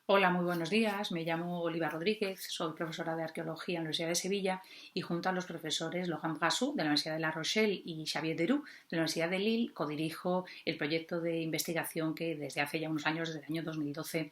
Hola, muy buenos días. Me llamo Oliva Rodríguez, soy profesora de Arqueología en la Universidad de Sevilla y junto a los profesores Laurent Brassou de la Universidad de La Rochelle y Xavier Deroux de la Universidad de Lille codirijo el proyecto de investigación que desde hace ya unos años, desde el año 2012,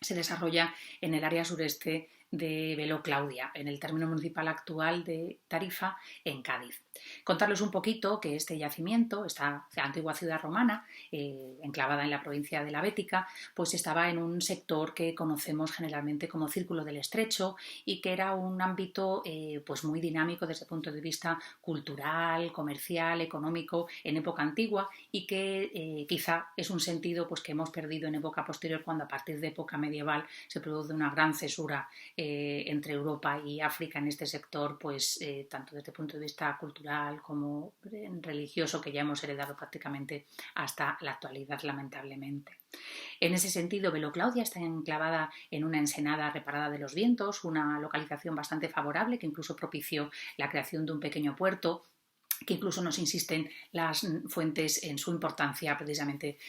se desarrolla en el área sureste de Velo Claudia, en el término municipal actual de Tarifa, en Cádiz. Contarles un poquito que este yacimiento, esta antigua ciudad romana, enclavada en la provincia de la Bética, pues estaba en un sector que conocemos generalmente como Círculo del Estrecho y que era un ámbito pues muy dinámico desde el punto de vista cultural, comercial, económico en época antigua y que quizá es un sentido pues que hemos perdido en época posterior cuando a partir de época medieval se produce una gran cesura entre Europa y África en este sector, pues tanto desde el punto de vista cultural como religioso que ya hemos heredado prácticamente hasta la actualidad, lamentablemente. En ese sentido, Velo Claudia está enclavada en una ensenada reparada de los vientos, una localización bastante favorable que incluso propició la creación de un pequeño puerto que incluso nos insisten las fuentes en su importancia precisamente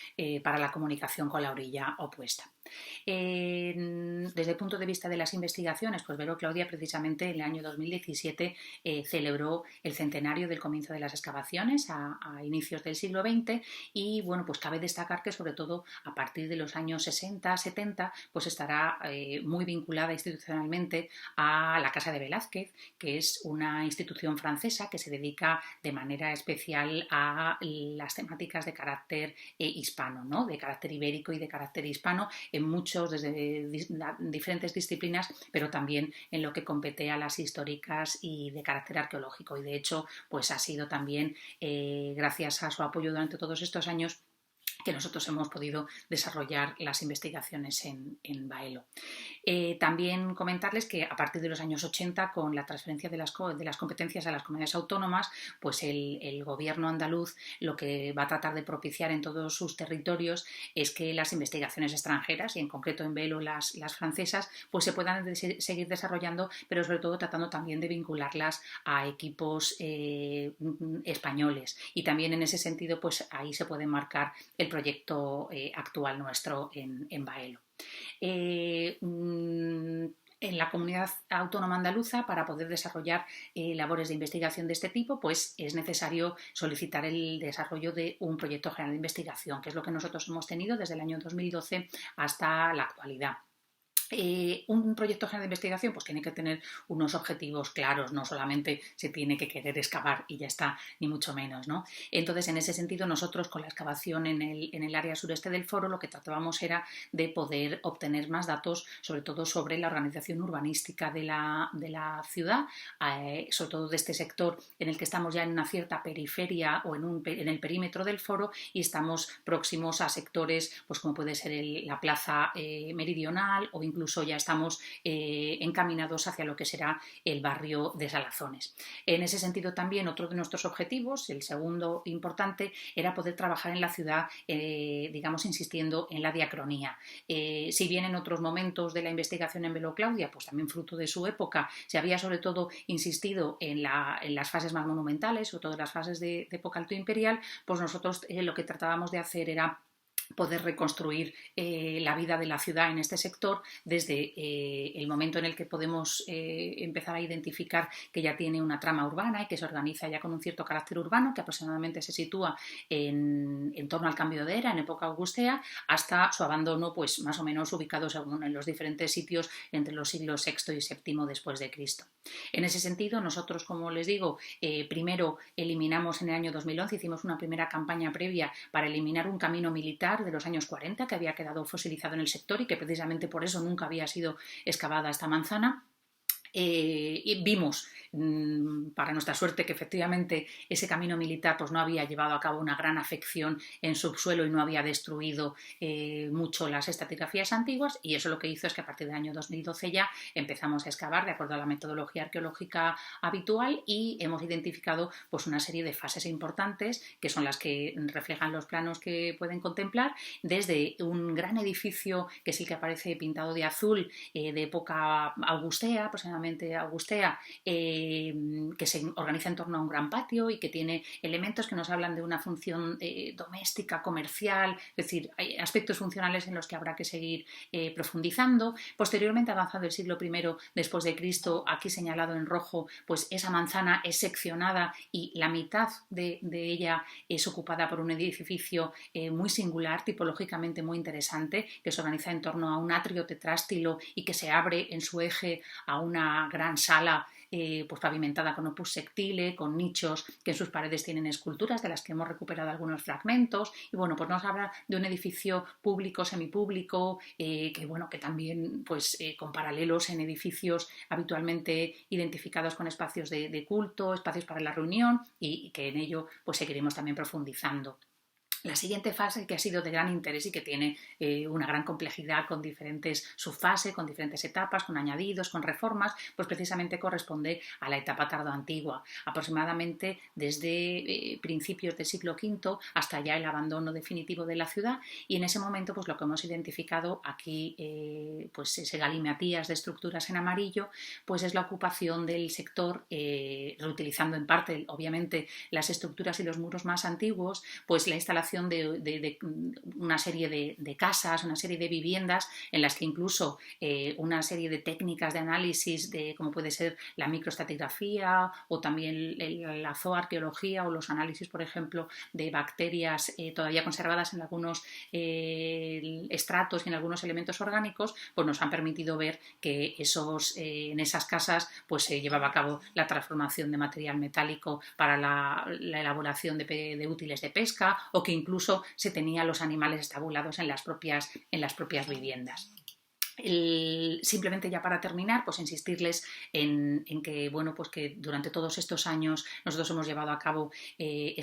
para la comunicación con la orilla opuesta. Desde el punto de vista de las investigaciones, pues Velo Claudia precisamente en el año 2017 celebró el centenario del comienzo de las excavaciones a inicios del siglo XX y bueno, pues cabe destacar que sobre todo a partir de los años 60-70 pues estará muy vinculada institucionalmente a la Casa de Velázquez, que es una institución francesa que se dedica de manera especial a las temáticas de carácter hispano, ¿no? De carácter ibérico y de carácter hispano en muchos, desde diferentes disciplinas, pero también en lo que compete a las históricas y de carácter arqueológico. Y de hecho, pues ha sido también, gracias a su apoyo durante todos estos años, que nosotros hemos podido desarrollar las investigaciones en Baelo. También comentarles que a partir de los años 80, con la transferencia de las competencias a las comunidades autónomas, pues el gobierno andaluz lo que va a tratar de propiciar en todos sus territorios es que las investigaciones extranjeras, y en concreto en Baelo las francesas, pues se puedan seguir desarrollando, pero sobre todo tratando también de vincularlas a equipos españoles. Y también en ese sentido, pues ahí se puede marcar el proyecto actual nuestro en Baelo. En la comunidad autónoma andaluza, para poder desarrollar labores de investigación de este tipo, pues es necesario solicitar el desarrollo de un proyecto general de investigación, que es lo que nosotros hemos tenido desde el año 2012 hasta la actualidad. Un proyecto general de investigación pues tiene que tener unos objetivos claros, no solamente se tiene que querer excavar y ya está, ni mucho menos, ¿no? Entonces, en ese sentido, nosotros con la excavación en el área sureste del foro lo que tratábamos era de poder obtener más datos, sobre todo sobre la organización urbanística de la ciudad, sobre todo de este sector en el que estamos ya en una cierta periferia o en el perímetro del foro y estamos próximos a sectores pues como puede ser la plaza meridional o incluso ya estamos encaminados hacia lo que será el barrio de Salazones. En ese sentido también otro de nuestros objetivos, el segundo importante, era poder trabajar en la ciudad, digamos, insistiendo en la diacronía. Si bien en otros momentos de la investigación en Velo Claudia, pues también fruto de su época, se había sobre todo insistido en las fases más monumentales, sobre todo en las fases de época alto imperial, pues nosotros lo que tratábamos de hacer era poder reconstruir la vida de la ciudad en este sector desde el momento en el que podemos empezar a identificar que ya tiene una trama urbana y que se organiza ya con un cierto carácter urbano que aproximadamente se sitúa en torno al cambio de era, en época augustea, hasta su abandono pues más o menos ubicado según en los diferentes sitios entre los siglos VI y VII después de Cristo. En ese sentido, nosotros, como les digo, primero eliminamos en el año 2011, hicimos una primera campaña previa para eliminar un camino militar de los años 40 que había quedado fosilizado en el sector y que precisamente por eso nunca había sido excavada esta manzana. Y vimos, para nuestra suerte, que efectivamente ese camino militar pues no había llevado a cabo una gran afección en subsuelo y no había destruido mucho las estratigrafías antiguas, y eso lo que hizo es que a partir del año 2012 ya empezamos a excavar de acuerdo a la metodología arqueológica habitual y hemos identificado pues una serie de fases importantes que son las que reflejan los planos que pueden contemplar, desde un gran edificio que es el que aparece pintado de azul de época augustea, aproximadamente relativamente augustea, que se organiza en torno a un gran patio y que tiene elementos que nos hablan de una función doméstica, comercial, es decir, hay aspectos funcionales en los que habrá que seguir profundizando. Posteriormente, avanzado el siglo I después de Cristo, aquí señalado en rojo, pues esa manzana es seccionada y la mitad de ella es ocupada por un edificio muy singular, tipológicamente muy interesante, que se organiza en torno a un atrio tetrástilo y que se abre en su eje a una gran sala pues pavimentada con opus sectile, con nichos que en sus paredes tienen esculturas de las que hemos recuperado algunos fragmentos. Y bueno, pues nos habla de un edificio público, semipúblico, que también pues con paralelos en edificios habitualmente identificados con espacios de culto, espacios para la reunión y que en ello pues seguiremos también profundizando. La siguiente fase, que ha sido de gran interés y que tiene una gran complejidad con diferentes subfases, con diferentes etapas, con añadidos, con reformas, pues precisamente corresponde a la etapa tardoantigua, aproximadamente desde principios del siglo V hasta ya el abandono definitivo de la ciudad, y en ese momento pues lo que hemos identificado aquí, pues ese galimatías de estructuras en amarillo, pues es la ocupación del sector, reutilizando en parte obviamente las estructuras y los muros más antiguos, pues la instalación de una serie de casas, una serie de viviendas en las que incluso una serie de técnicas de análisis como puede ser la microestratigrafía o también la zooarqueología o los análisis, por ejemplo, de bacterias todavía conservadas en algunos estratos y en algunos elementos orgánicos, pues nos han permitido ver que en esas casas pues se llevaba a cabo la transformación de material metálico para la elaboración de útiles de pesca, o que incluso se tenían los animales estabulados en las propias viviendas. Simplemente ya para terminar, pues insistirles en que, bueno, pues que durante todos estos años nosotros hemos llevado a cabo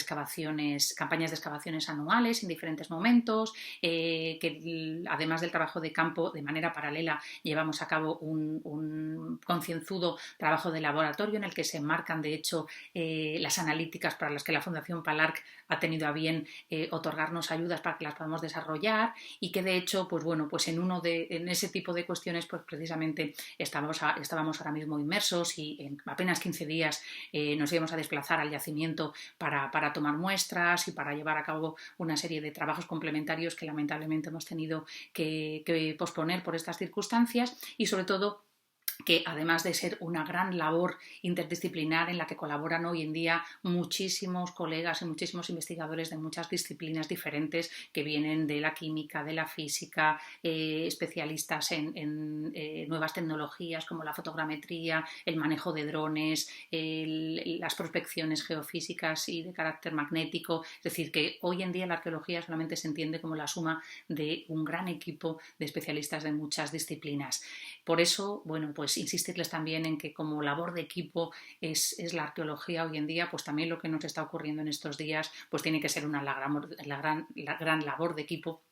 campañas de excavaciones anuales en diferentes momentos, que además del trabajo de campo, de manera paralela llevamos a cabo un concienzudo trabajo de laboratorio en el que se enmarcan de hecho las analíticas para las que la Fundación Palarc ha tenido a bien otorgarnos ayudas para que las podamos desarrollar, y que de hecho, pues bueno, pues en ese tipo de cuestiones, pues precisamente estábamos ahora mismo inmersos, y en apenas 15 días nos íbamos a desplazar al yacimiento para tomar muestras y para llevar a cabo una serie de trabajos complementarios que lamentablemente hemos tenido que posponer por estas circunstancias, y sobre todo que además de ser una gran labor interdisciplinar en la que colaboran hoy en día muchísimos colegas y muchísimos investigadores de muchas disciplinas diferentes que vienen de la química, de la física, especialistas en nuevas tecnologías como la fotogrametría, el manejo de drones, las prospecciones geofísicas y de carácter magnético. Es decir, que hoy en día la arqueología solamente se entiende como la suma de un gran equipo de especialistas de muchas disciplinas. Por eso, bueno, pues insistirles también en que como labor de equipo es la arqueología hoy en día, pues también lo que nos está ocurriendo en estos días pues tiene que ser la gran labor de equipo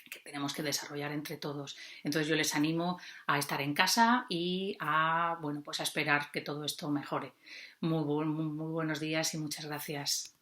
que tenemos que desarrollar entre todos. Entonces yo les animo a estar en casa y a esperar que todo esto mejore. Muy buenos días y muchas gracias.